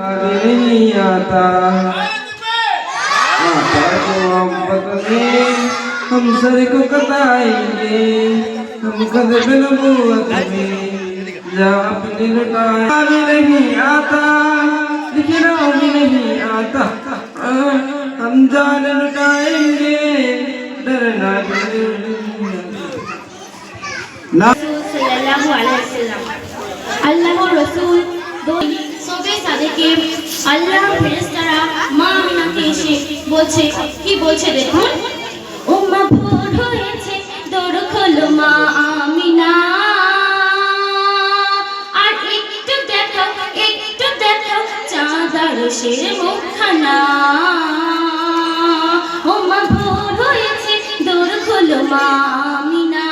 नहीं आता आता तो मोहब्बत में हम सर को कताएंगे हम कदम नबूवत में जा अपने लुटाए भी नहीं आता लिखना भी नहीं आता हम जान लुटाएंगे डरना সাল্লাল্লাহু আলাইহি ওয়াসাল্লাম আল্লাহর রাসূল সবে সাদেকে আল্লাহর ফেরেশতারা মা আমিনাকে এসে বলছে কি বলছে দেখুন ও মা ভোর হয়েছে দোর খোলো মা আমিনা আর একটু দেখো চাঁদ আর শের মুখখানা ও মা ভোর হয়েছে দোর খোলো মা আমিনা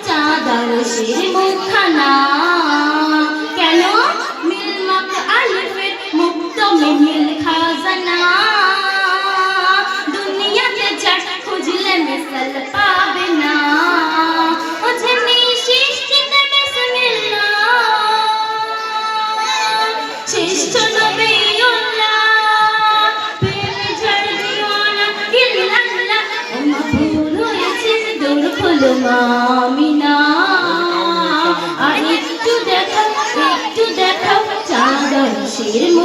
চাঁদারশের মুখখানা কেন মিলমাক আলিফের মুক্ত মিল খাজানা দুনিয়াতে যার খুঁজলে মিসাল পাবে না ওঝে নিশিষ্টিতে বিসমিল্লাহ শ্রেষ্ঠ নবিয়ুল্লাহ প্রেমে ঝড় দিওয়ানা ইল্লাল্লাহ ও মাহবুব হয়েছে দোর খোলো মা আমিনা আর একটু দেখাও চাঁদ আর শের